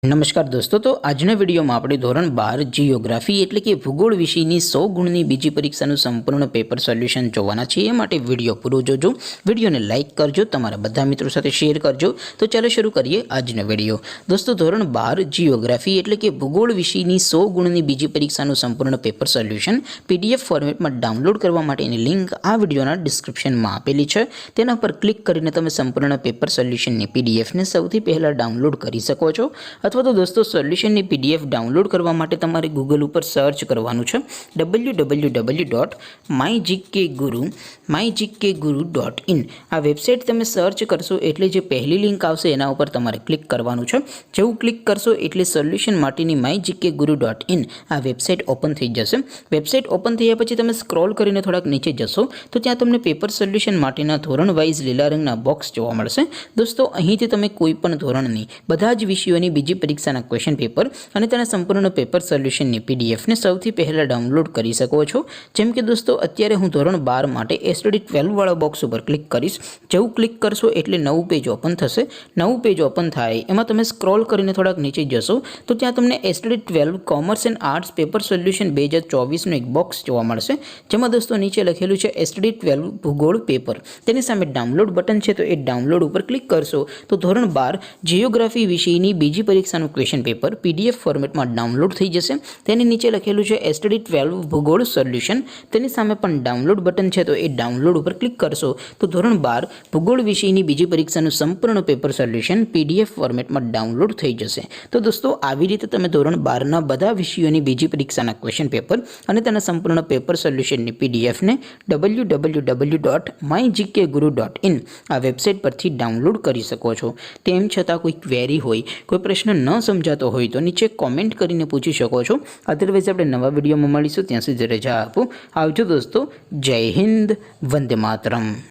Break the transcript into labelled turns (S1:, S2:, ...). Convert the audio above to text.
S1: નમસ્કાર દોસ્તો, તો આજના વિડીયોમાં આપણે ધોરણ 12 જીઓગ્રાફી એટલે કે ભૂગોળ વિષયની 100 ગુણની બીજી પરીક્ષાનું સંપૂર્ણ પેપર સોલ્યુશન જોવાના છીએ। એ માટે વિડીયો પૂરો જોજો, વિડીયોને લાઇક કરજો, તમારા બધા મિત્રો સાથે શેર કરજો। તો ચાલો શરૂ કરીએ આજનો વિડીયો। દોસ્તો, ધોરણ 12 જીઓગ્રાફી એટલે કે ભૂગોળ વિષયની 100 ગુણની બીજી પરીક્ષાનું સંપૂર્ણ પેપર સોલ્યુશન PDF ફોર્મેટમાં ડાઉનલોડ કરવા માટેની લિંક આ વિડીયોના ડિસ્ક્રિપ્શનમાં આપેલી છે। તેના પર ક્લિક કરીને તમે સંપૂર્ણ પેપર સોલ્યુશનની PDFને સૌથી પહેલાં ડાઉનલોડ કરી શકો છો। અથવા તો દોસ્તો, સોલ્યુશનની PDF ડાઉનલોડ કરવા માટે તમારે ગૂગલ ઉપર સર્ચ કરવાનું છે www.mygkguru.in। આ વેબસાઇટ તમે સર્ચ કરશો એટલે જે પહેલી લિંક આવશે એના ઉપર તમારે ક્લિક કરવાનું છે। જેવું ક્લિક કરશો એટલે સોલ્યુશન માટેની mygkguru.in આ વેબસાઇટ ઓપન થઈ જશે। વેબસાઇટ ઓપન થયા પછી તમે સ્ક્રોલ કરીને થોડાક નીચે જશો તો ત્યાં તમને પેપર સોલ્યુશન માટેના ધોરણ વાઇઝ લીલા રંગના બોક્સ જોવા મળશે। દોસ્તો, અહીંથી તમે કોઈ પણ ધોરણની બધા જ વિષયોની બીજી પરીક્ષાના ક્વેશ્ચન પેપર અને તેના સંપૂર્ણ પેપર સોલ્યુશનની PDFને સૌથી પહેલાં ડાઉનલોડ કરી શકો છો। જેમ કે દોસ્તો, અત્યારે હું ધોરણ 12 માટે STD 12 વાળા બોક્સ ઉપર ક્લિક કરીશ। જેવું ક્લિક કરશો એટલે નવું પેજ ઓપન થશે। નવું પેજ ઓપન થાય એમાં તમે સ્ક્રોલ કરીને થોડાક નીચે જશો તો ત્યાં તમને STD 12 commerce and arts paper solution 2024નું એક બોક્સ જોવા મળશે। જેમાં દોસ્તો નીચે લખેલું છે STD 12 ભૂગોળ પેપર। તેની સામે ડાઉનલોડ બટન છે, તો એ ડાઉનલોડ ઉપર ક્લિક કરશો તો ધોરણ 12 જીઓગ્રાફી વિષયની બીજી પરીક્ષાનું ક્વેશ્ચન પેપર PDF ફોર્મેટમાં ડાઉનલોડ થઈ જશે। તેની નીચે લખેલું છે STD 12 ભૂગોળ સોલ્યુશન। તેની સામે પણ ડાઉનલોડ બટન છે, તો એ ડાઉનલોડ ઉપર ક્લિક કરશો તો ધોરણ 12 ભૂગોળ વિષયની બીજી પરીક્ષાનું સંપૂર્ણ પેપર સોલ્યુશન PDF ફોર્મેટમાં ડાઉનલોડ થઈ જશે। તો દોસ્તો, આવી રીતે તમે ધોરણ 12ના બધા વિષયોની બીજી પરીક્ષાના ક્વેશ્ચન પેપર અને તેના સંપૂર્ણ પેપર સોલ્યુશનની PDFને www.mygkguru.in આ વેબસાઇટ પરથી ડાઉનલોડ કરી શકો છો। તેમ છતાં કોઈ ક્વેરી હોય, કોઈ પ્રશ્ન ન સમજાતો હોય તો નીચે કોમેન્ટ કરીને પૂછી શકો છો। અધરવાઇઝ આપણે નવા વિડીયોમાં મળીશું, ત્યાં સુધી રજા આપો। આવજો દોસ્તો, જય હિન્દ, વંદે માતરમ।